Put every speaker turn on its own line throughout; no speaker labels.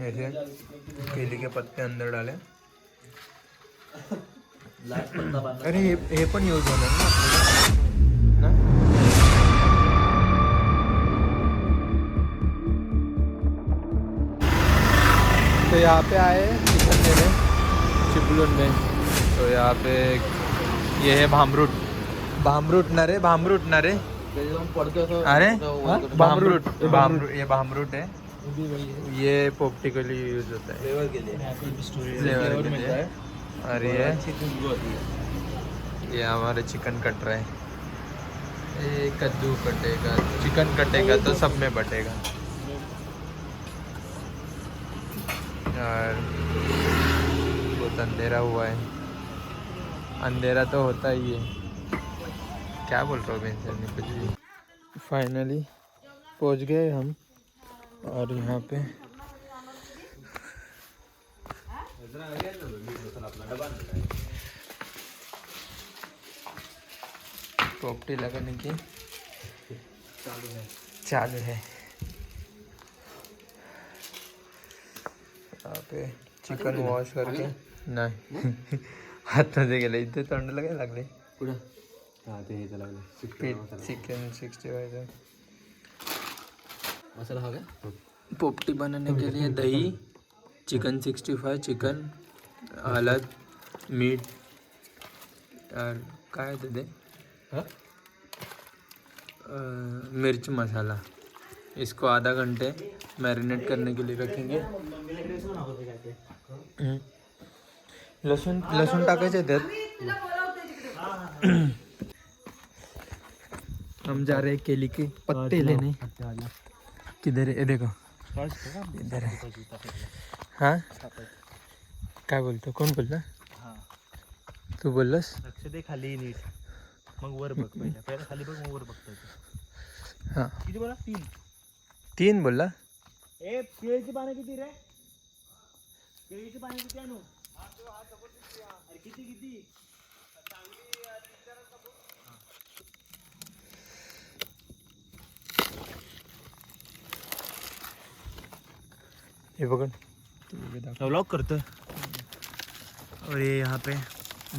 ऐसे केले के पत्ते अंदर डाले. अरे हे पण यूज होणार ना आपल्याला ना. तो यहाँ पे आए चिकन लेने चिपलून में. तो यहाँ पे ये है भामरूट ना रे अरे भामरूट ये भामरूट है. ये पोपटी के लिए यूज होता है, फ्लेवर के लिए. और ये हमारे चिकन कट रहा है. ये कद्दू कटेगा, चिकन कटेगा तो सब में बटेगा. और बहुत अंधेरा हुआ है. अंधेरा तो होता ही है. क्या बोल रहा हूँ मैं कुछ भी. फाइनली पहुँच गए हम. और यहाँ पे पोपटी लगाने की चालू है. यहाँ पे चिकन वॉश करके नाही हातामध्ये गेले. इथे तोंडाला काय लागले पुढं. चिकन 65
मसाला हा क्या.
पोपटी बनाने के लिए दही, चिकन 65, चिकन, हळद, मीठ और काय होतं ते मिर्च मसाला. इसको आधा घंटे मैरिनेट करने के लिए रखेंगे. लसूण टाकायचे त्यात. हम जा रहे केली के पत्ते लेने. किधर है देखो इधर है. हाँ काय बोलतो, कोण बोलला. तू बोललास.
लक्ष दे खाली नीट, मग वर बघ. पहिला खाली बघ, मग वर बघतो.
हां
किती बोला.
3 बोलला.
ए केळीची पानं किती रे. केळीची पानं किती आणू. अरे किती.
हे बघ
व्लॉग करतो. और ये यहाँ पे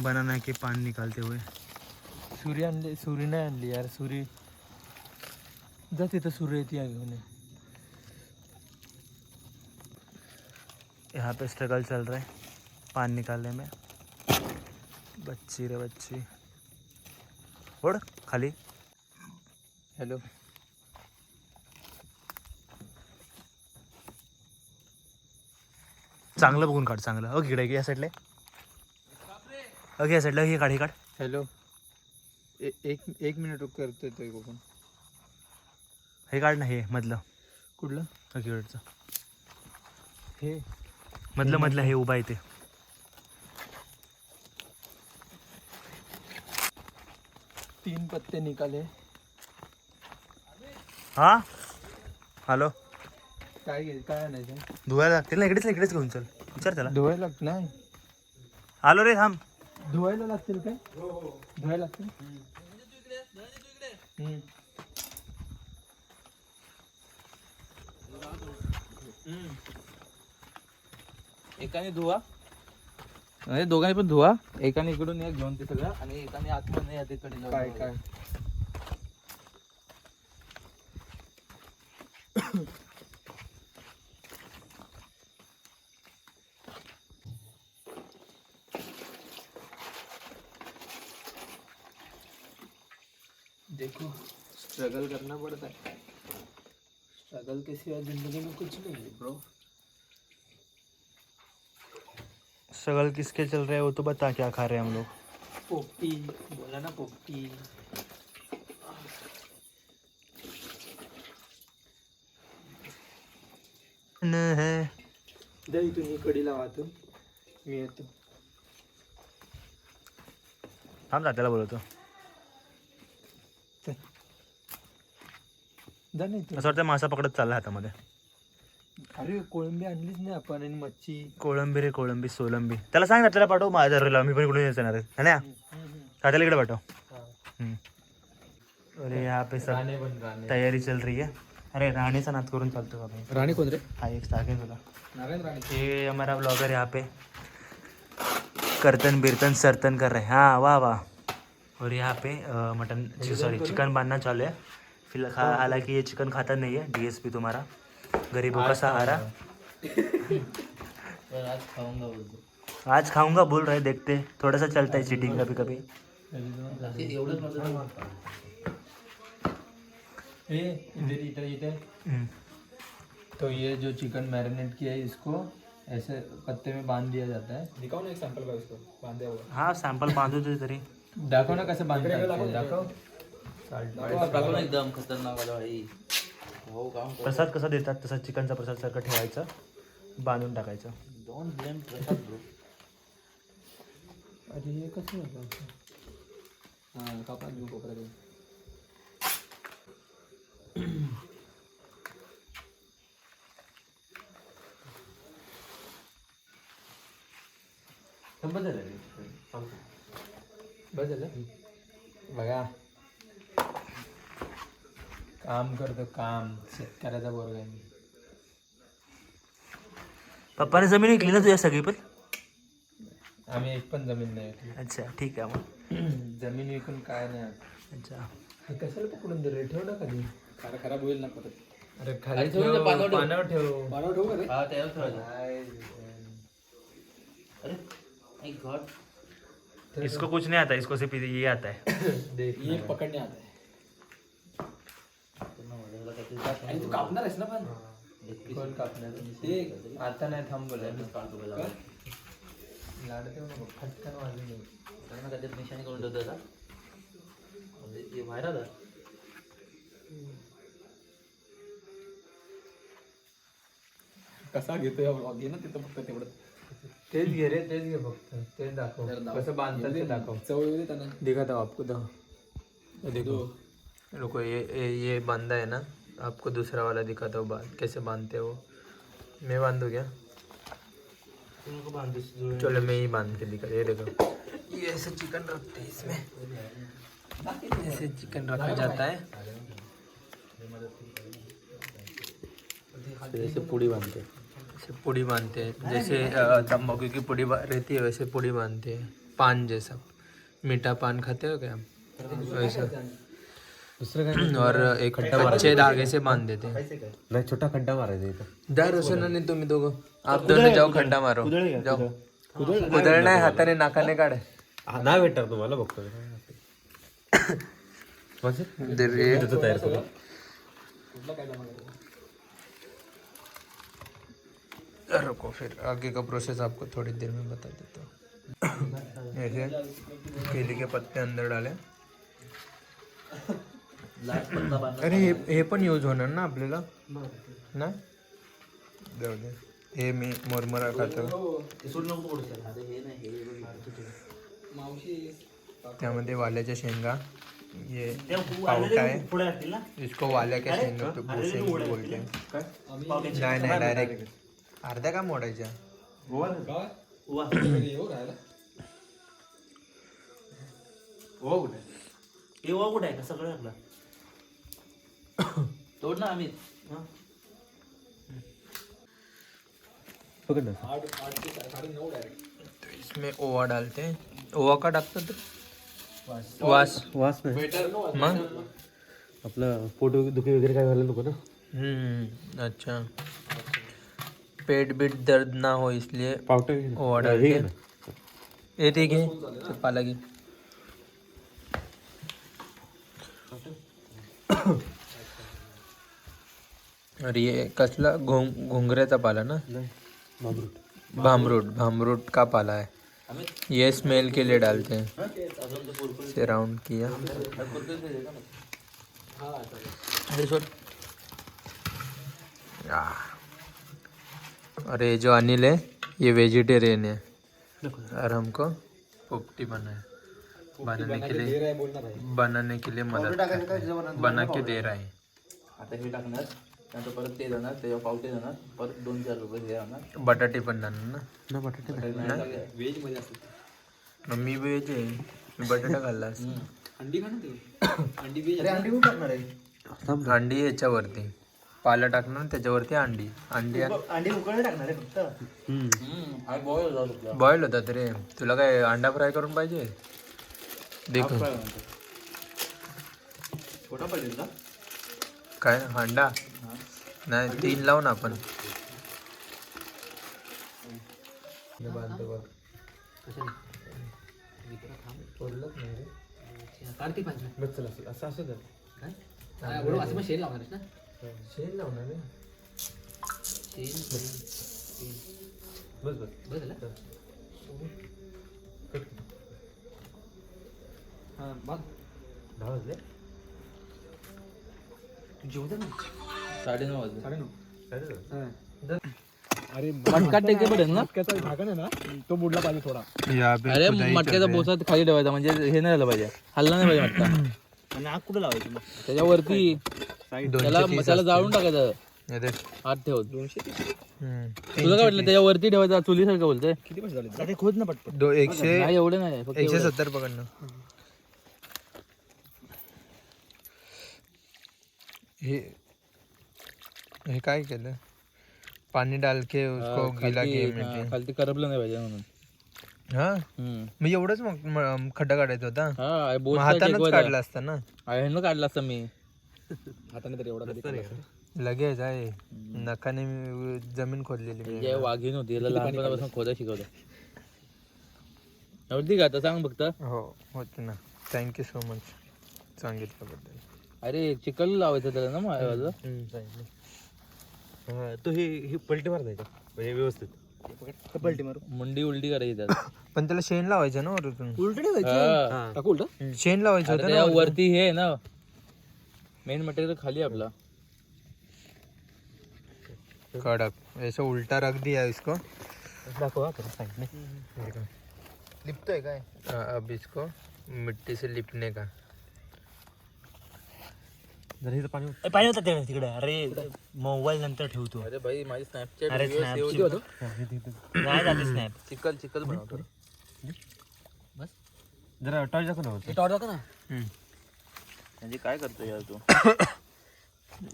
बनाना के पान निकालते हुए.
सुरी आणली. सुरी नाही आणली यार. सुरी जा तिथं सुरी येते घेऊन.
यहाँ पे स्ट्रगल चल रहा है पान निकालने में. बच्ची रे बच्ची. ओढ खाली.
हॅलो.
चांगलं बघून काढ. चांगलं. ओके इकडे या साईडला. ओके या साईडला. हे काढ.
हॅलो. एक मिनिट करतोय तो ओपन.
हे काढ ना. हे मधलं.
कुठलं.
ओके इकडचं.
हे
मधलं हे उभा आहे ते.
3 पत्ते निकाले.
हा हॅलो.
काय आणायचं.
धुवायला लागतील ना. इकडेच घेऊन चल. विचार त्याला.
धुवायला लागत नाही.
आलो रे थांब.
धुवायला लागतील काय. धुवायला लागतील.
एकाने धुवा, म्हणजे दोघांनी पण धुवा. एकाने इकडून या घेऊन ते सगळं, आणि एकाने आतमध्ये या तिकडे
काय देखो स्ट्रगल करना पड़ता है. स्ट्रगल के सिवा जिंदगी में कुछ नहीं है ब्रो.
स्ट्रगल किसके चल रहे हैं वो तो बता. क्या खा रहे हैं हम लोग.
पोपटी बोला ना. पोपटी
है.
दही तुम्ही कडीला वाहतो. मी येतो.
थांब ना त्याला बोलवतो.
जा नाही
असं वाटतं मासा पकडत चालला हातामध्ये.
अरे कोळंबी आणलीच नाही आपण. आणि मच्छी.
कोळंबी रे कोळंबी सोलंबी. त्याला सांग ना त्याला पाठव माझ्या घरीला. मी पण इकडून येणार आहे ना. तात्याला इकडे पाठव. और यहाँ पे सब तैयारी चल रही है. अरे राणीचा नाद करून चालतो का भाई?
राणी कोण रे?
हा एक सांगे तुला,
नारायण राणी.
ये हमारा ब्लॉगर यहाँ पे करतन बिरतन सरतन कर रहे हैं. हाँ वाह वाह. और यहाँ पे मटन सॉरी चिकन बांधना चालू है फिलहाल. हालांकि ये चिकन खाता नहीं है, डीएसपी तुम्हारा गरीबों का सहारा.
पर आज खाऊंगा बोलतो.
आज खाऊंगा बोल रहे, देखते थोड़ा सा चलता है चीटिंग कभी कभी.
एवढंच माझं.
तो ये जो चिकन मैरिनेट किया है इसको ऐसे पत्ते में बांध दिया जाता है. दिखाओ ना एक सैंपल का इसको बांधे हुआ.
हाँ सॅम्पल बांधू दे तरी.
दाखव ना कसं बांधता दाखव.
टाकून एकदम खतरनाक वाला भाई. हो काम कर.
प्रसाद कसा देतात तसा चिकनचा प्रसाद सारखं ठेवायचं, बांधून टाकायचं.
Don't blame Prasad bro.
अरे हे कसं होतं? हां कापा घेऊन कोपऱ्यात. बस झालं बघा. काम करतो काम, शेतकऱ्याचा पोरगा आहे मी.
पप्पाने जमीन विकली ना तुझ्या सगळी पण?
आम्ही एक पण जमीन नाही विकली.
अच्छा ठीक आहे मग.
जमीन विकून काय नाही.
अच्छा
हे कशाला पकडून दे रे? ठेव ना खाली.
खराब होईल ना परत.
अरे
खाली
खाली
ठेव ना,
ठेव,
पाण्यावर ठेव.
पाण्यावर ठेव.
पाण्यावर ठेवू का रे? हा त्यावर ठेवायचं.
काय
अरे माय गॉड.
इसको कुछ नहीं आता, इसको सिर्फ ये आता है.
देख
ये पकडणे आता आहे. आणि तू कापणार आहेस ना पण?
कोण कापणार ते आता नाही. थांब बोलायला लाड ठेव ना. फटकन वाजून येईल.
त्याच्यात निशाणी करून ठेवतो त्याला. म्हणजे ते बाहेर आलं. कसा घेतोय व्लॉग? घे ना तिथं फक्त तेवढं.
तेच घे रे, तेच घे फक्त. तेच दाखव कसं बांधतात ते दाखव.
चव येऊ दे त्यांना.
दिखाता हूँ आपको. देखो रुको, ये बांधा है ना. आपको दूसरा वाला दिखाता हूँ बांध कैसे बांधते हो. मैं बांधू क्या? चलो मैं ही बांध के दिखा. ये देखो ये ऐसे चिकन रखते हैं इसमें. ऐसे चिकन रखा जाता है.
ऐसे पूड़ी बांधते.
ऐसे पुड़ी बांधते हैं. जैसे तम्बाकू की पुड़ी रहती है वैसे पुड़ी बांधते हैं. पान जैसा. मीठा पान खाते हो क्या? वैसा. और एक कच्चे धागे से बांध देते हैं.
नाही छोटा खड्डा मारायचा इथं.
जा रोशन आणि तुम्ही दोघं आप दोघं जाओ खड्डा मारो. जाओ. कुदळ नाही, हाताने नाकाने काढ.
नाही भेटणार तुम्हाला बघतो. तयार करू.
रुको फिर आगे का प्रोसेस आपको थोड़ी देर में बता देता हूँ. ऐसे केले के पत्ते अंदर डाले. अरे हे पण यूज होणार ना आपल्याला ना. जाऊ दे. हे मी मुरमुरा खातो. त्यामध्ये वाल्याच्या शेंगा. ये पावटा है. इसको वाल्या क्या शेंगा तो शेंग बोलते हैं. नाही नाही डायरेक्ट अर्ध्या का मोडायच्या.
कुठे आहे का सगळं आपलं?
तोड ना आम्ही.
पकड ना.
तो इसमें ओवा डालते हैं. ओवा का टाकतात ते? वास.
वास नाही
मग
आपलं पोट दुखी वगैरे काय व्हायला नको ना.
अच्छा. पेट बीट दर्द ना हो इसलिए
पावटा
ओवा डालते हैं. ये ठीक है पाला की. और ये कसला घोंगऱ्याचा पाला ना. भामरूट का पाला है. ये स्मेल के लिए डालते हैं. से राउंड किया. अरे छोड़. और ये जो अनिल है ये वेजिटेरियन है और हमको पोपटी बनाने के लिए मदद बना के दे रहा है.
आता हे टाकणार. त्यानंतर परत ते जाणार. त्याच्यावर पावटे जाणार. परत 2-4 रुपये हे जाणार.
बटाटे पण जाणार ना.
बटाटे
व्हेज मध्ये असते.
मग मी वेज आहे. मी बटाटा खाल्ला.
अंडी खा ना ते. अंडी व्हेज.
अंडी कुठं टाकणार आहे?
अंडी याच्यावरती पाला टाकणार त्याच्यावरती अंडी अंडी
अंडी उकळून टाकणार आहे फक्त.
बॉईल होतात रे. तुला काय अंडा फ्राय करून पाहिजे? देखो
छोटा पाहिजे का?
काय अंडा नाही 3 लावून आपण
शेण लावणार ना
शेण लावणार रे.
बस झालं हां बघ 10 वाजले. जेवते ना 9:30 वाजले. अरे मटका टेके पडेल ना झाकण आहे ना तो बुडला पाहिजे थोडा. अरे मटक्याचा बोसा खाली ठेवायचा म्हणजे हे नाही झालं पाहिजे हल्ला नाही पाहिजे मटका.
आणि आग कुठं लावायची मग?
त्याच्यावरती त्याला मसाला जाळून टाकायचं हात ठेवत. 230 तुला काय वाटलं त्याच्यावरती ठेवायचा चुलीसारखं बोलतोय. किती पैसे झाले
ते खोद ना पटपट.
100
नाही एवढं नाही फक्त
170 पकडणं. हे काय केलं पाणी डाल के उसको गिला के
खालती करपलं नाही पाहिजे म्हणून.
हा मग एवढंच मग खड्डा काढायचा होता.
मग
हातानंच काढला असता ना.
ह्यानं काढला असता मी हाताने तरी एवढा
लगेच आहे नखाने जमीन खोदलेली.
जे वाघीण होती याला लहानपणापासून खोदा शिकवलं. एवढी का आता सांग फक्त.
हो होते ना. थँक्यू सो मच सांगितल्याबद्दल.
अरे चिकन लावायचं त्याला ना माझ्या
तो हे पलटी मार द्यायचा म्हणजे व्यवस्थित पलटी मारू.
मुंडी उलटी करायची त्यात.
पण त्याला शेण लावायचं ना वरतून.
उलट
शेण लावायचं होतं ना
वरती हे ना मेन मटेरियल खाली आपला
कड़क ऐसा उल्टा रख दिया इसको.
दाखवा साइड में
लिपतोय काय. अब इसको मिट्टी से लिपने का.
जरा पाणी होतं ते तिकडे. अरे मोबाईल नंतर ठेवतो.
अरे भाई माझी स्नॅपचॅट
अरे नाही झाली स्नॅप.
चिकन चिकन बनवतो.
बस जरा टॉर्च दाखव ना.
टॉर्च दाखव ना. म्हणजे काय करतो यार तू.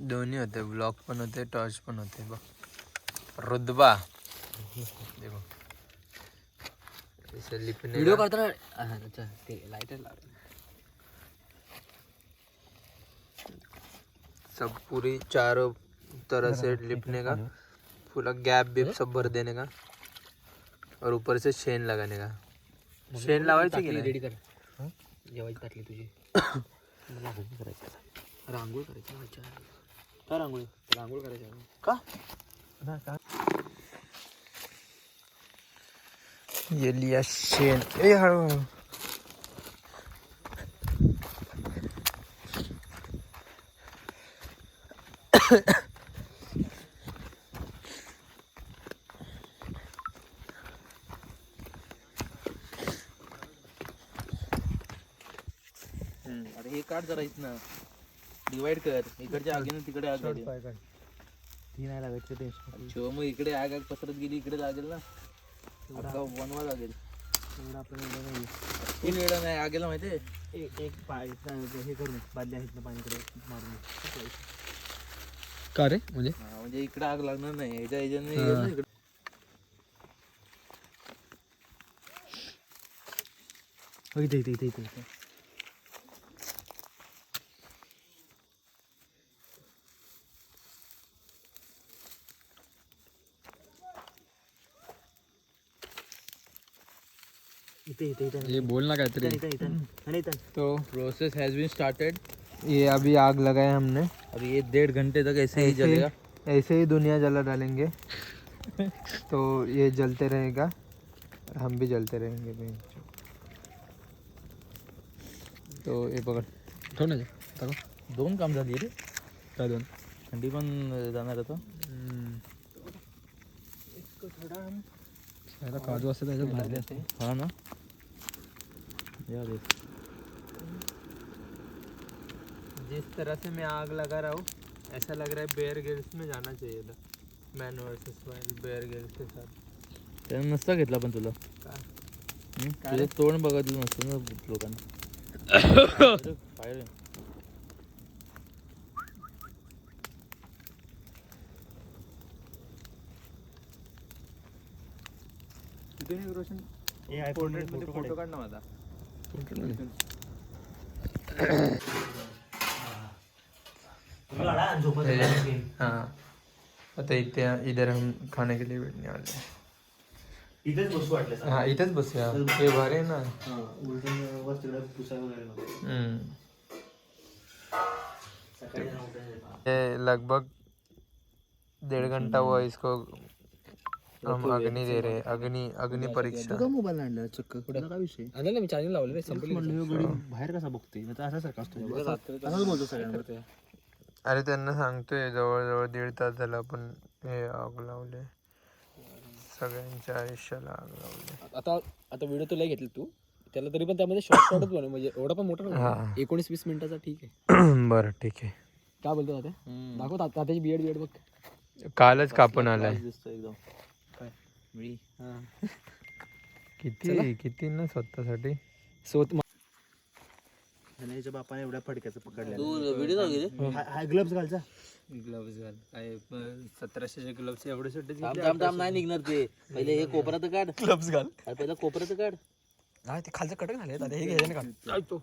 दोन्ही होते ब्लॉग पण होते टॉर्च पण होते बघ. रुतबा देखो ऐसे लिपने
व्हिडिओ करताना अच्छा ते लाइटर लाव.
सब पूरी चारों तरह से लिपने का पूरा गैप बीप सब भर देने का और ऊपर से शेन लगाने का. शेन लावायची की
रेडी कर. जेवायची ताटली तुझी. रांगोळ करायची.
काय रांगोळी
रांगोळ करायची
का?
ये लिया शेन. ए हळू
अरे हे काढ जरा इथनं डिवाइड कर. इकडच्या आगीनं तिकडे आग लागेल.
ती नाही लागायची टेन्शन.
शिव मग इकडे आग आग पसरत गेली इकडे लागेल ना. आता बनवा लागेल.
एवढं आपण एवढं नाही.
तीन वेळा नाही आगेला माहितीये.
एक पाय हे करून बादल्या आहेत ना पाणीकडे मारून.
का रे म्हणजे
म्हणजे इकडे आग लागणार नाही. ह्याच्या ह्याच्याने इकडे.
इथे इथे इथे इथे इथे इथे इथे
ये बोलना काहीतरी.
इथे इथे आणि इथे
तो
प्रोसेस हैज बीन स्टार्टेड.
ये अभी आग लगाया हमने.
अब ये 1.5 घंटे तक ऐसे ही जलेगा.
ऐसे ही दुनिया जला डालेंगे. तो ये जलते रहेगा हम भी जलते रहेंगे. तो ये पकड़ ठेव ना.
2 काम झाली रे.
काय 2
थंडी पण जाणार आता.
काजू असते त्याच्यात भाजले असते.
हा ना. या देख
जिस तरह से मैं आग लगा रहा हूँ ऐसा लग रहा है बेयर गिल्स में जाना चाहिए था. Man versus Wild Bear Grylls के साथ.
त्यानं नसता घेतला पण तुला. तुझं तोंड बघितलं नसतं ना लोकांना.
हे आयफोन
फोटो काढ ना माझा. हाँ आता इथे इधर हम खाने के लिए बैठने वाले हैं.
इथेच बसू वाटलं
हाँ इथेच बसूया. हे भारी आहे ना. ये लगभग 1.5 घंटा हुआ इसको हम अग्नि दे रहे हैं. अग्नि परीक्षा.
मोबाईल आणला चक्क काय विषय आणला मी चार्जिंग लावले बाहेर कसा बघतोय असा सारखा असतो बोलतो सगळ्यांना.
अरे त्यांना सांगतोय जवळजवळ 1.5 तास झाला पण हे आग लावले. सगळ्यांच्या आयुष्याला आग लावले.
आता आता व्हिडिओ तुला घेतला तू त्याला तरी पण त्यामध्ये शॉर्ट शॉर्टच बनव म्हणजे एवढा पण मोठा नाही. 19-20 मिनिटाचा ठीक आहे.
बरं ठीक आहे.
काय बोलतो आता दाखव तात्याची बियड बघ.
कालच कापून आलाय.
दिसतो एकदम काय मी
किती ना स्वतःसाठी.
याच्या बापाने एवढ्या फडक्याचं पकडलं.
ग्लव्स घालचा.
ग्लव्स घाल. काय 1700चे ग्लव्स एवढे छोटे.
नाही निघणार ते पहिले हे कोपऱ्यात काढ. ग्लव्स घाल पहिला कोपऱ्यात काढ.
नाही ते खालचं कडक झाले. आता हे घ्यायचं नाही का तो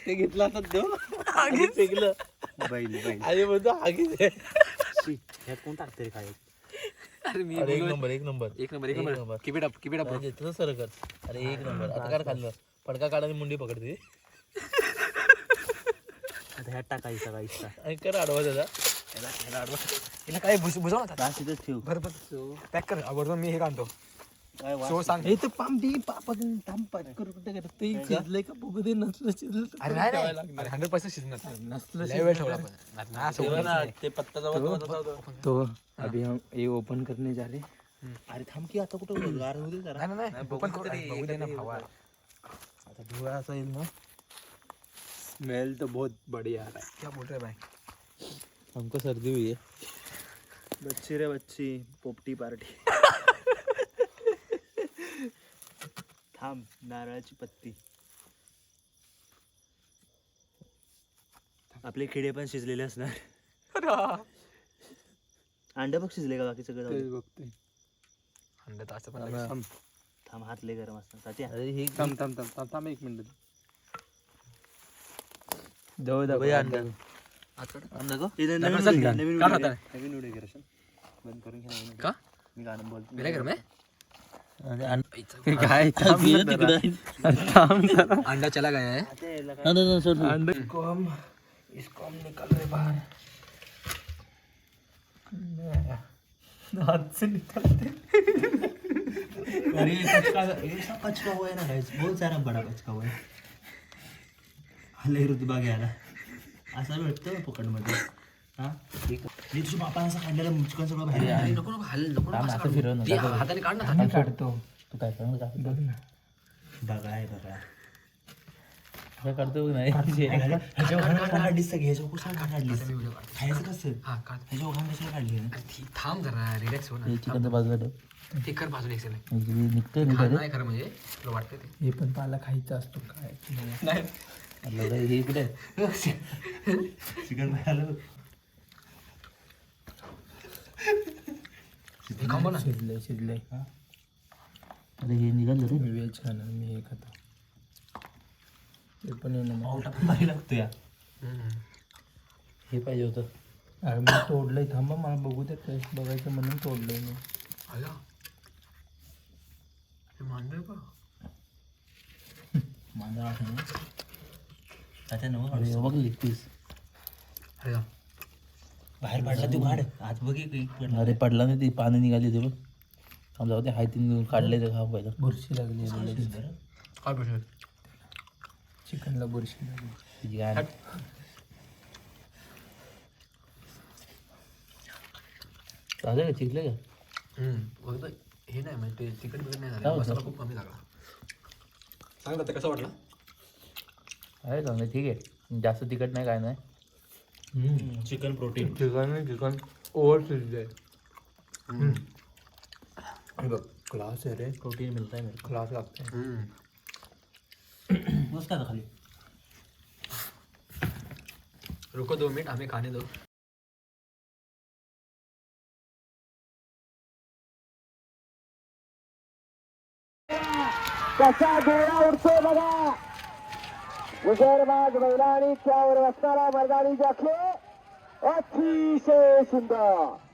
ते घेतलं आता देऊ फेकलं अरे बोलतो
ह्यात कोण टाकते रे काय?
अरे मी एक नंबर किपीट अप घेतलं सर कर. अरे एक नंबर आता काय खाल्लं पडका काढायला मुंडी पकडते.
आता ह्यात टाकायचा काय इच्छा
कर आडवा त्याचा
हिला काय बुजव ना.
तिथेच ठेव.
बरोबर पॅक कर. आवडतो मी हे काढतो.
काय वास?
सो सांग.
हे तर पामटी पापा थांब पाठ करू कुठे करत ते शिजलंय का बघू दे. नसलं शिजलं
अरे नाही 100% शिजणार.
नसलं
लय वेळ ठेवला पण
ते पत्ता तो अभी हम ये ओपन करने जा रहे.
अरे थांब की आता कुठं गार होऊ दे जरा.
नाही बघू दे ना भावा.
आता धुळा असा येईल ना.
स्मेल तो बहुत बढ़िया आ रहा है. क्या बोल रहे भाई?
हमको सर्दी हुई है.
बच्ची रे बच्ची पोपटी पार्टी. थांब नारळाची पत्ती. आपले किडे पण शिजलेले असणार. अंड बघ शिजले का बाकी सगळं जाऊ दे.
बघतोय अंडा तर असं पण
थांब हात लय गरम असतात साच्या.
अरे हे
थांब 1 मिनिट.
दव
भैया अंडा
नवीन
व्हिडिओ करेशन बंद करून घ्या
का
मी गाणं बोलतो.
मेरा घर में
काय
अंडा चला गया है.
अंडा
इसको हम निकल रहे बाहर. हाथ से निकलते.
अरे कचका हुआ है ना गाइस, बहुत सारा बड़ा कचका हुआ है. हले रुतबा घ्यायला असा भेटतो पकडमध्ये. हा ठीक आहे. मी तुझ्या बापाने असं काढलेलं चिकन सगळं बाहेर.
नको हाताने काढ ना. काढतो.
तू काय बघ ना
बघाय
काय करतो नाही
काढलीस ह्याच्या कुठं काढलीस खायचं कसं ह्याच्या ओघान कशाला काढली
थांब जरा रिलॅक्स हो ना.
चिकनच्या बाजूला
ते कर बाजूला एक सेकंड.
निघतोय
नाही खरं म्हणजे तुला वाटतं ते
हे पण पाला खायचा असतो काय नाही. हे कुठे
चिकन मिळालं.
शिजलंय अरे हे निघालं रे. मी व्हेज खाणार मी हे खातो. ते पण
पावटा पण भारी लागतो या.
हे पाहिजे होतं. अरे मी तोडलंय थांबा मला बघू दे टेस्ट बघायचं म्हणून तोडलंय मी.
आला हे मांडर का
माझा
अरे बघ लेग पीस.
अरे
बाहेर पडला तू काढ आज बघ एक
अरे पडला नाही ती पाणी निघाली ते बघ. समजा होते हाय तीन काढले ते खा पाहिजे. बुरशी लागली
काय प्रश्न.
चिकनला बुरशी लागली. चालेल का चिकले का
फक्त हे नाही म्हणजे ते तिखट बिकट नाही झालं. मसाला खूप कमी लागला. सांग ते कसं वाटलं.
आहे चांगलं ठीक आहे. जास्त तिखट नाही काय नाही.
चिकन प्रोटीन
चिकन ओव्हर शिजले. बघ क्लास आहे रे.
प्रोटीन मिळत आहे
क्लास लागते.
मस्त आहे खाली.
रुको 2 मिनट हमें खाने दो.
कसा गोळा उडतो बघा. विजयबाज महिलांनी त्यावर असणारा मर्दानी जाखे अतिशय सुंदर.